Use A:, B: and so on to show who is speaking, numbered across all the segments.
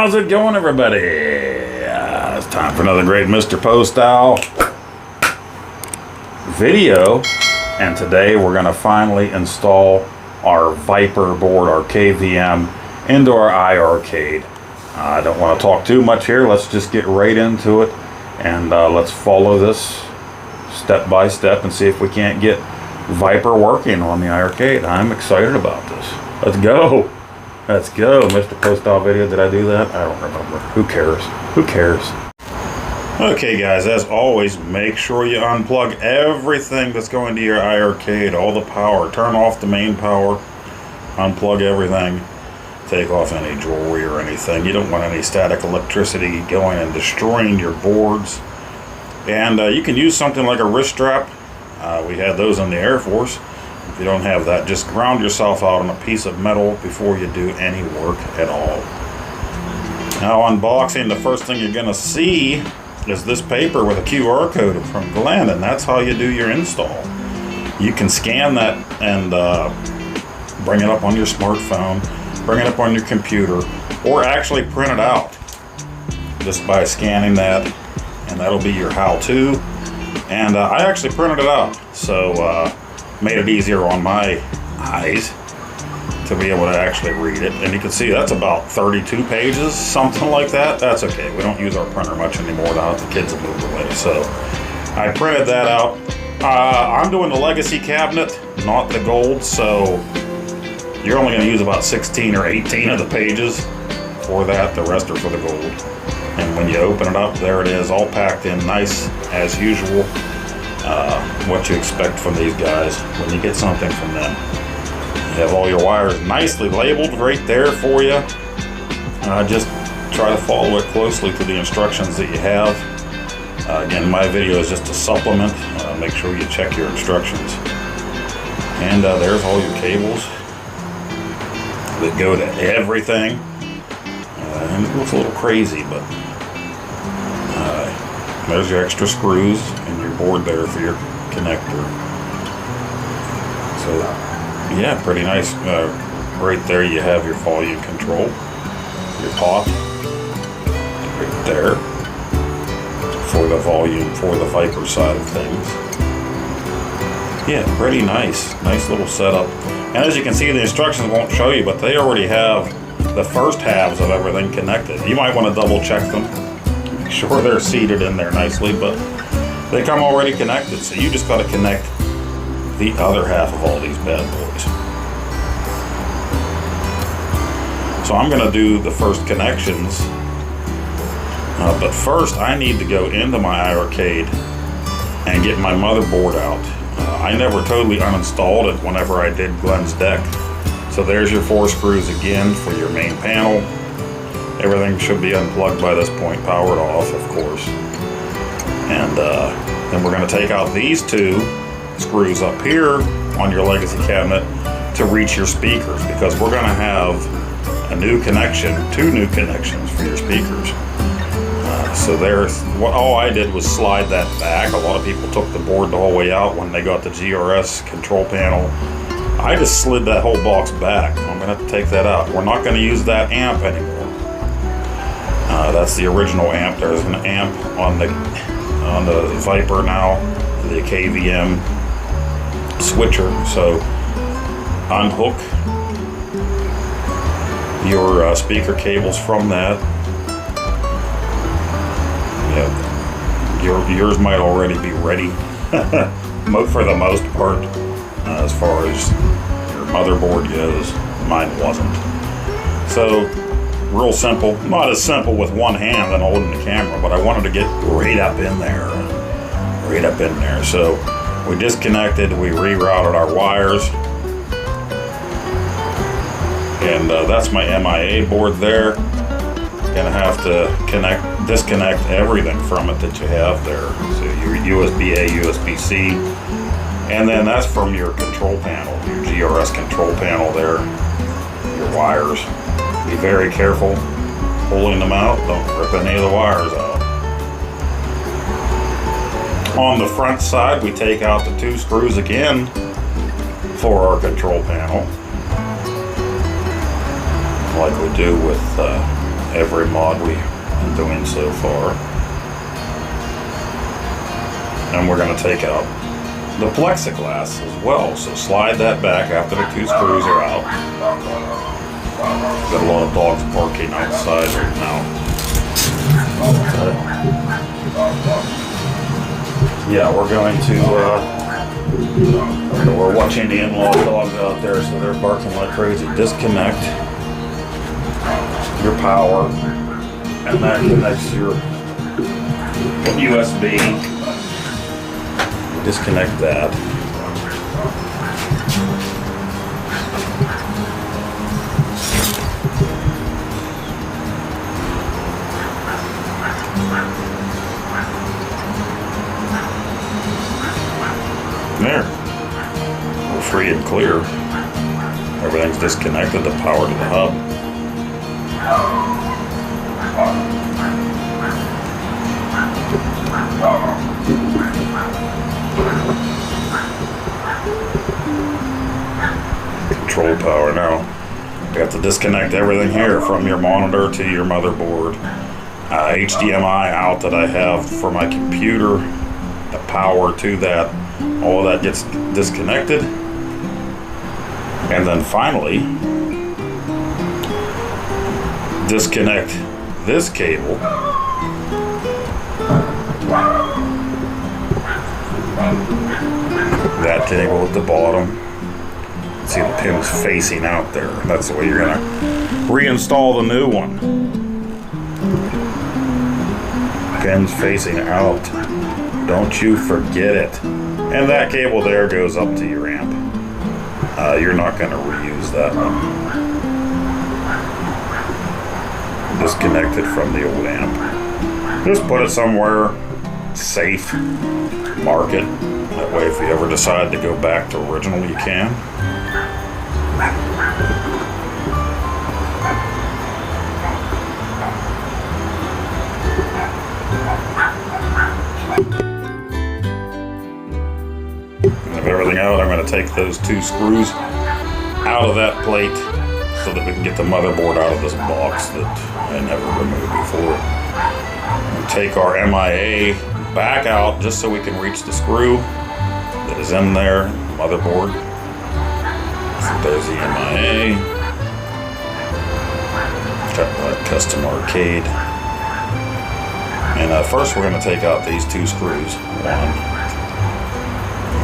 A: How's it going, everybody? It's time for another great Mr. Poestyle video, and today we're going to finally install our Viper board, our KVM, into our iiRcade. I don't want to talk too much here. Let's just get right into it, and let's follow this step by step and see if we can't get Viper working on the iiRcade. I'm excited about this. Let's go. Let's go. Mr. Poestyle video. Did I do that? I don't remember. Who cares? Who cares? Okay, guys, as always, make sure you unplug everything that's going to your iiRcade, all the power. Turn off the main power, unplug everything, take off any jewelry or anything. You don't want any static electricity going and destroying your boards. And you can use something like a wrist strap. We had those in the Air Force. If you don't have that, just ground yourself out on a piece of metal before you do any work at all. Now, unboxing, the first thing you're going to see is this paper with a QR code from Glenn, and that's how you do your install. You can scan that and bring it up on your smartphone, bring it up on your computer, or actually print it out just by scanning that, and that'll be your how-to. And I actually printed it out, so made it easier on my eyes to be able to actually read it. And you can see that's about 32 pages, something like that. That's okay. We don't use our printer much anymore now that the kids have moved away. So I printed that out. I'm doing the Legacy cabinet, not the gold, so you're only going to use about 16 or 18 of the pages for that. The rest are for the gold. And when you open it up, there it is, all packed in nice as usual. What you expect from these guys when you get something from them. You have all your wires nicely labeled right there for you. Just try to follow it closely to the instructions that you have. Again, my video is just a supplement. Make sure you check your instructions. And there's all your cables that go to everything. And it looks a little crazy, but there's your extra screws and your board there for your connector. So yeah, pretty nice. Right there you have your volume control, your pop right there for the volume for the Viper side of things. Yeah, pretty nice little setup. And as you can see, the instructions won't show you, but they already have the first halves of everything connected. You might want to double check them, make sure they're seated in there nicely, but they come already connected, so you just got to connect the other half of all these bad boys. So I'm going to do the first connections, but first I need to go into my iiRcade and get my motherboard out. I never totally uninstalled it whenever I did Glenn's deck. So there's your 4 screws again for your main panel. Everything should be unplugged by this point, powered off, of course. And then we're going to take out these 2 screws up here on your Legacy cabinet to reach your speakers, because we're going to have a new connection, 2 new connections for your speakers. So there's all I did was slide that back. A lot of people took the board the whole way out when they got the GRS control panel. I just slid that whole box back. I'm going to have to take that out. We're not going to use that amp anymore. That's the original amp. There's an amp on the Viper now, the KVM switcher. So unhook your speaker cables from that. Yeah, yours might already be ready for the most part. As far as your motherboard goes, mine wasn't. So, real simple. Not as simple with one hand than holding the camera, but I wanted to get right up in there. Right up in there. So, we disconnected, we rerouted our wires. And that's my MIA board there. Gonna have to disconnect everything from it that you have there. So, your USB-A, USB-C. And then that's from your control panel, your GRS control panel there, your wires. Be very careful pulling them out. Don't rip any of the wires out. On the front side, we take out the 2 screws again for our control panel, like we do with every mod we've been doing so far. And we're going to take out the plexiglass as well. So slide that back after the 2 screws are out. Got a lot of dogs barking outside right now. Yeah, we're going to, we're watching the in-law dogs out there, so they're barking like crazy. Disconnect your power, and that connects your USB. Disconnect that. There. We're free and clear. Everything's disconnected, the power to the hub. Control power now. You have to disconnect everything here from your monitor to your motherboard. HDMI out that I have for my computer, the power to that, all of that gets disconnected. And then finally, disconnect this cable. That cable at the bottom. See the pins facing out there. That's the way you're gonna reinstall the new one. Pins facing out. Don't you forget it. And that cable there goes up to your amp. You're not gonna reuse that one. Disconnect it from the old amp. Just put it somewhere safe. Mark it. That way if you ever decide to go back to original, you can. Everything out, I'm going to take those 2 screws out of that plate so that we can get the motherboard out of this box that I never removed before. And take our MIA back out just so we can reach the screw that is in there, motherboard. So there's the MIA. Got my custom arcade. And first we're going to take out these 2 screws. One.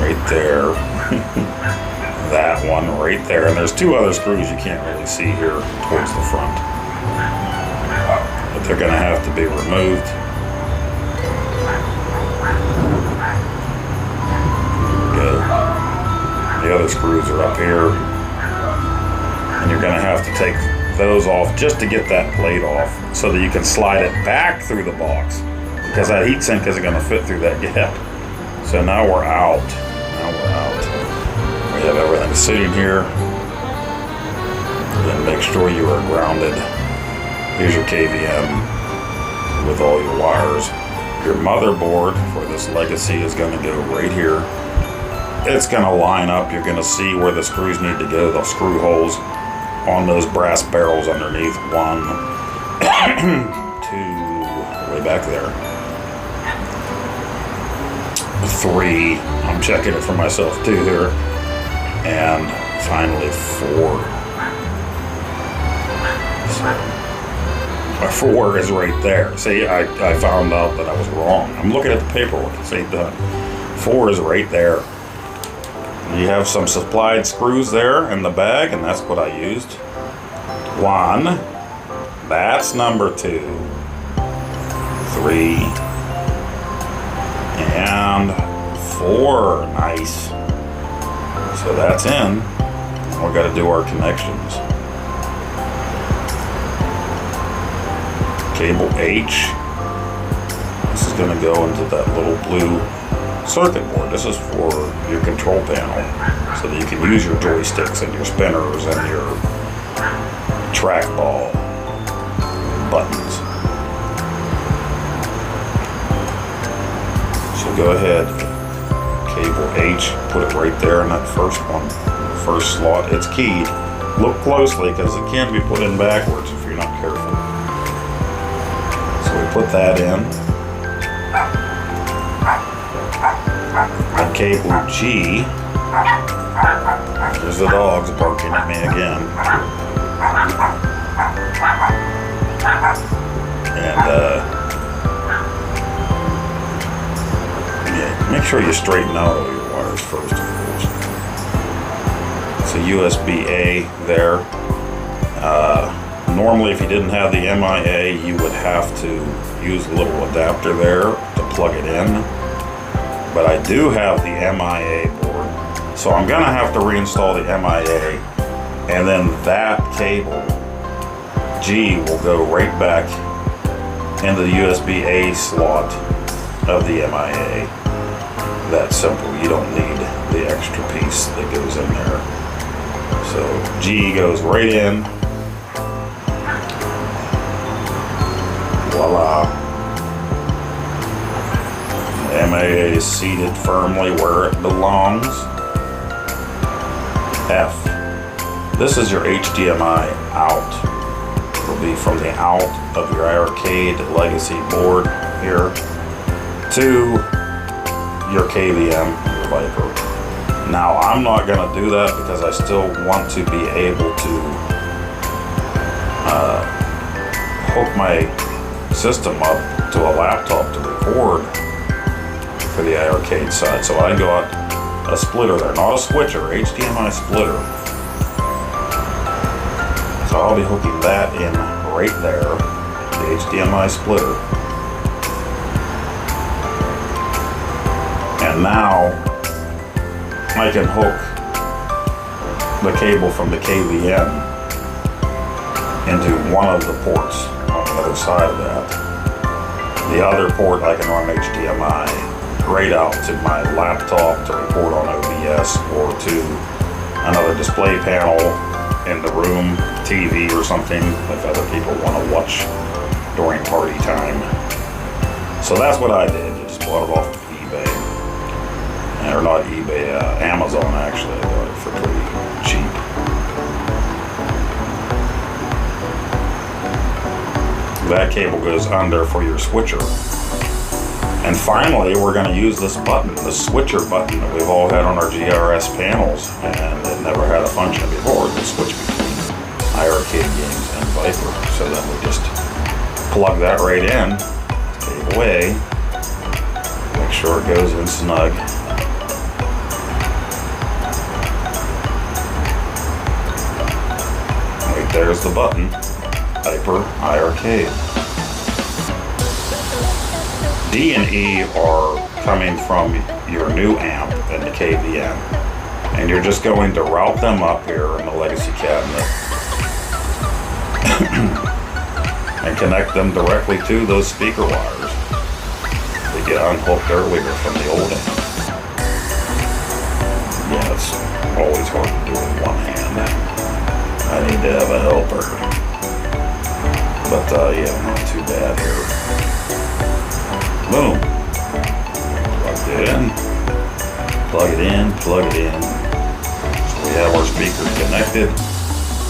A: Right there. That one right there. And there's 2 other screws you can't really see here towards the front. But they're going to have to be removed. Good. The other screws are up here. And you're going to have to take those off just to get that plate off so that you can slide it back through the box. Because that heatsink isn't going to fit through that gap. So now we're out. We have everything sitting here. Then make sure you are grounded. Here's your KVM with all your wires. Your motherboard for this Legacy is going to go right here. It's going to line up. You're going to see where the screws need to go. The screw holes on those brass barrels underneath. 1, 2, way back there. 3, I'm checking it for myself too here, and finally 4. So, 4 is right there. See, I found out that I was wrong. I'm looking at the paperwork, it's ain't done. 4 is right there. You have some supplied screws there in the bag, and that's what I used. 1, that's number 2, 3, and 4. Nice. So that's in. We've got to do our connections. Cable H. This is going to go into that little blue circuit board. This is for your control panel so that you can use your joysticks and your spinners and your trackball buttons. So go ahead, cable H, put it right there in that first one, first slot. It's keyed. Look closely because it can be put in backwards if you're not careful. put that in. And cable G. There's the dogs barking at me again. And yeah, make sure you straighten out all your wires first, of course. It's a USB-A there. Normally, if you didn't have the MIA, you would have to use a little adapter there to plug it in. But I do have the MIA board, so I'm gonna have to reinstall the MIA, and then that cable G will go right back into the USB-A slot of the MIA. That's simple. You don't need the extra piece that goes in there. So G goes right in. Voila. The MIA is seated firmly where it belongs. F. This is your HDMI out. It'll be from the out of your iiRcade Legacy board here to your KVM, your Viper. Now, I'm not going to do that because I still want to be able to hook my system up to a laptop to record for the iiRcade side. So I got a splitter there, not a switcher, HDMI splitter. So I'll be hooking that in right there, the HDMI splitter. And now I can hook the cable from the KVM into one of the ports on the other side of that. The other port I can run HDMI right out to my laptop to record on OBS or to another display panel in the room, TV or something, if other people want to watch during party time. So that's what I did. Just bought it off of eBay. Or not eBay, Amazon actually. I got it for pretty cheap. That cable goes under for your switcher. And finally, we're going to use this button, the switcher button that we've all had on our GRS panels, and it never had a function before to switch between iiRcade games and Viper. So then we just plug that right in, cable A, make sure it goes in snug. Right there's the button, Viper iiRcade. D and E are coming from your new amp and the KVM, and you're just going to route them up here in the Legacy cabinet and connect them directly to those speaker wires that get unhooked earlier from the old amp. Yeah, it's always hard to do with one hand. I need to have a helper, but yeah, not too bad here. Boom. Plug it in. Plug it in. Plug it in. So we have our speakers connected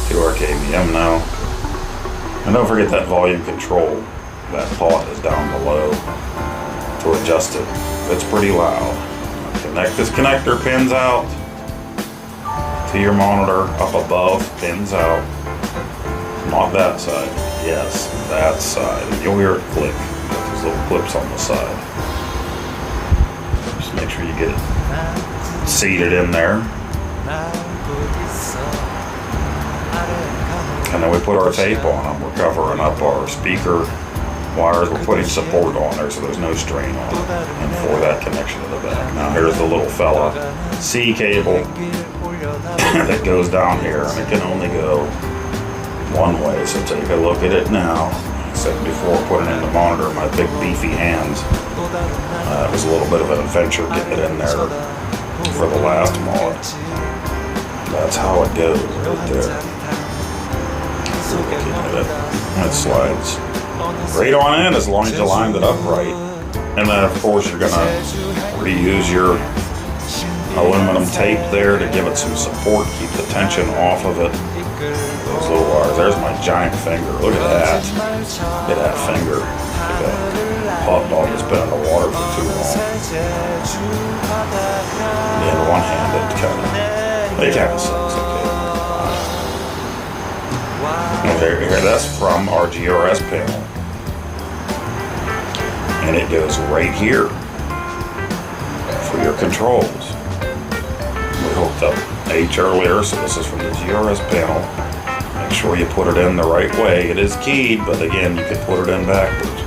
A: to our KVM now. And don't forget that volume control. That pot is down below to adjust it. It's pretty loud. Connect this connector pins out to your monitor up above. Pins out. Not that side. Yes, that side. And you'll hear it click. Little clips on the side. Just make sure you get it seated in there. And then we put our tape on them. We're covering up our speaker wires. We're putting support on there so there's no strain on it. And for that connection to the back. Now here's the little fella C cable that goes down here, and it can only go one way. So take a look at it now. Said before putting it in the monitor, my big beefy hands. It was a little bit of an adventure getting it in there for the last mod. That's how it goes right there. Looking at it, it slides right on in as long as you lined it up right. And then of course you're gonna reuse your aluminum tape there to give it some support, keep the tension off of it. Those little wires. There's my giant finger. Look at that. Look at that finger. Look at that hot dog that's been in the water for too long. Yeah, one-handed kind of sucks. Okay. Here, that's from our GRS panel. And it goes right here for your controls. We hooked up H earlier, so this is from the GRS panel. Make sure you put it in the right way. It is keyed, but again, you can put it in backwards.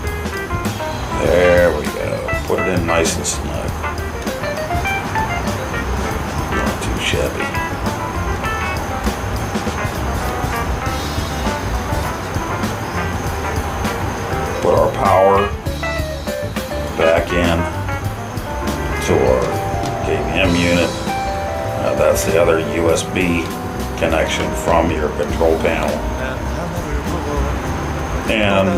A: There we go. Put it in nice and snug. Not too shabby. Put our power back in to our KVM unit. That's the other USB connection from your control panel. And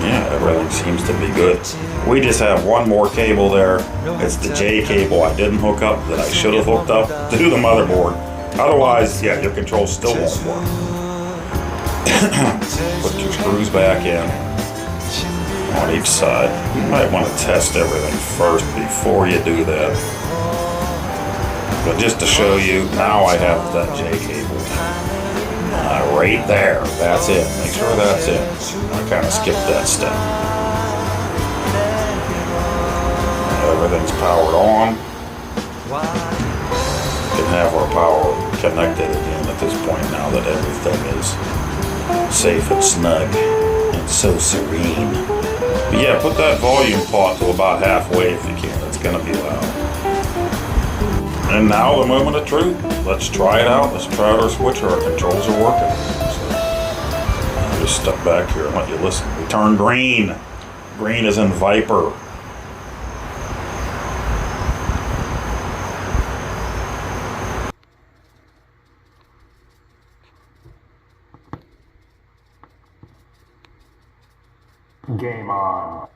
A: yeah, everything seems to be good. We just have one more cable there. It's the J cable I didn't hook up that I should have hooked up to the motherboard. Otherwise, yeah, your control still won't work. Put your screws back in on each side. You might want to test everything first before you do that. But just to show you, now I have that J cable right there. That's it. Make sure that's it. I kind of skipped that step. Everything's powered on. We can have our power connected again at this point now that everything is safe and snug and so serene. But yeah, put that volume pot to about halfway if you can. It's going to be loud. And now the moment of truth. Let's try it out. Let's try out our switcher. Our controls are working. So I'll just step back here and let you listen. We turn green. Green is in Viper. Game on.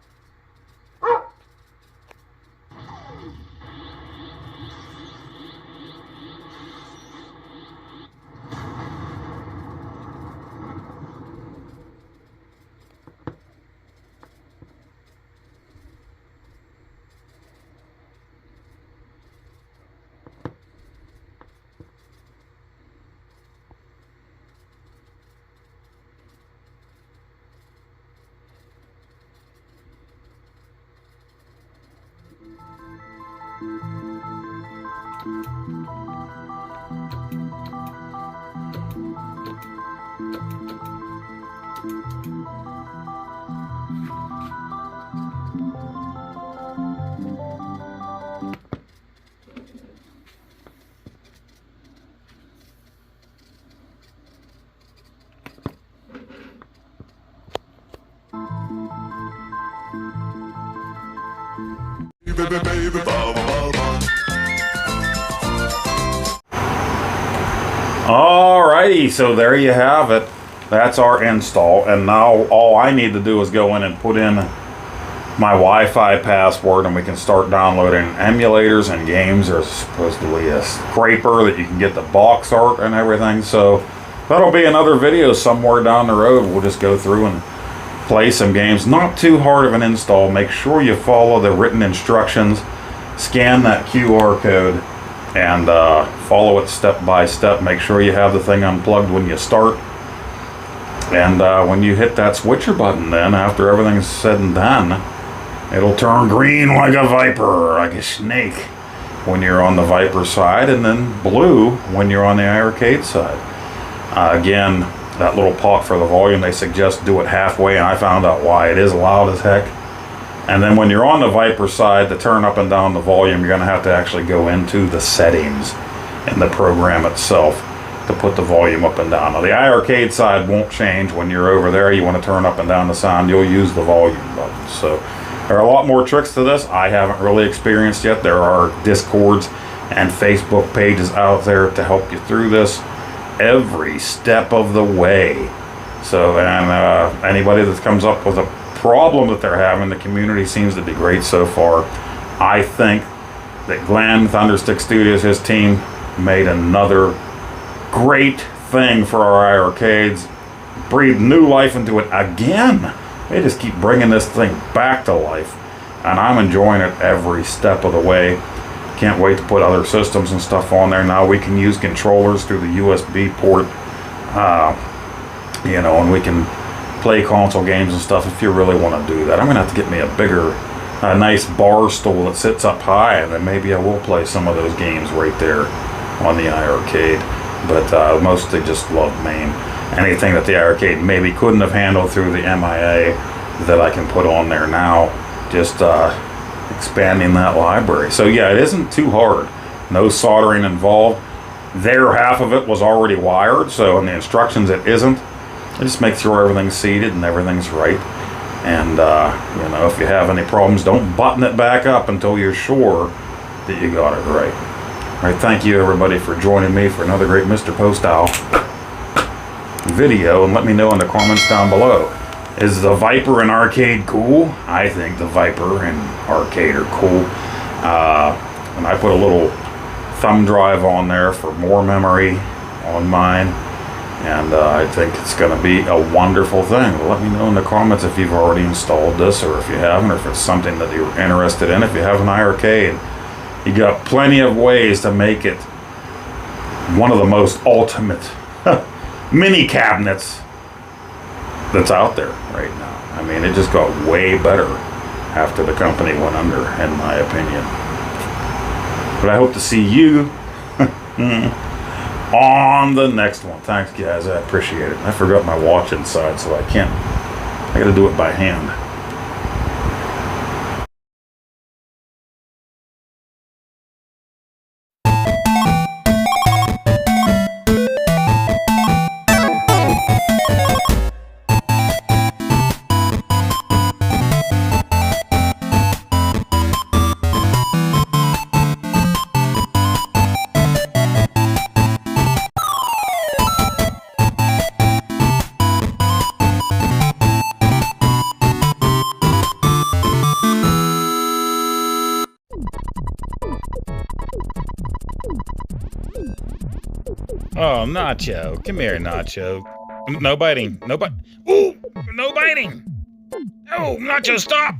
A: Alrighty, so there you have it. That's our install, and now all I need to do is go in and put in my Wi-Fi password and we can start downloading emulators and games. There's supposedly a scraper that you can get the box art and everything, so that'll be another video somewhere down the road. We'll just go through and play some games. Not too hard of an install. Make sure you follow the written instructions, scan that QR code, and follow it step by step. Make sure you have the thing unplugged when you start. And when you hit that switcher button, then after everything's said and done, it'll turn green like a Viper, like a snake when you're on the Viper side, and then blue when you're on the iiRcade side. Again, that little pot for the volume, they suggest do it halfway, and I found out why. It is loud as heck. And then when you're on the Viper side, to turn up and down the volume, you're going to have to actually go into the settings in the program itself to put the volume up and down. Now the iiRcade side won't change. When you're over there, you want to turn up and down the sound, you'll use the volume button. So there are a lot more tricks to this I haven't really experienced yet. There are Discords and Facebook pages out there to help you through this every step of the way. So, and anybody that comes up with a problem that they're having, the community seems to be great so far. I think that Glenn, Thunderstick Studios, his team, made another great thing for our iiRcades. Breathed new life into it again. They just keep bringing this thing back to life, and I'm enjoying it every step of the way. Can't wait to put other systems and stuff on there. Now we can use controllers through the USB port, you know, and we can play console games and stuff if you really want to do that. I'm gonna have to get me a nice bar stool that sits up high, and then maybe I will play some of those games right there on the iiRcade. But mostly just love MAME. Anything that the iiRcade maybe couldn't have handled through the MIA that I can put on there now, just expanding that library. So yeah, it isn't too hard. No soldering involved. Their half of it was already wired, so in the instructions it isn't. Just make sure everything's seated and everything's right. And you know, if you have any problems, don't button it back up until you're sure that you got it right. All right, thank you everybody for joining me for another great Mr. Poestyle video, and let me know in the comments down below. Is the Viper and Arcade cool? I think the Viper and Arcade are cool. And I put a little thumb drive on there for more memory on mine, and I think it's going to be a wonderful thing. Let me know in the comments if you've already installed this, or if you haven't, or if it's something that you're interested in. If you have an iiRcade, you got plenty of ways to make it one of the most ultimate mini cabinets that's out there right now. I mean, it just got way better after the company went under, in my opinion. But I hope to see you on the next one. Thanks, guys. I appreciate it. I forgot my watch inside, so I gotta do it by hand. Oh, Nacho. Come here, Nacho. No biting. No bite. Ooh! No biting! Oh, Nacho, stop!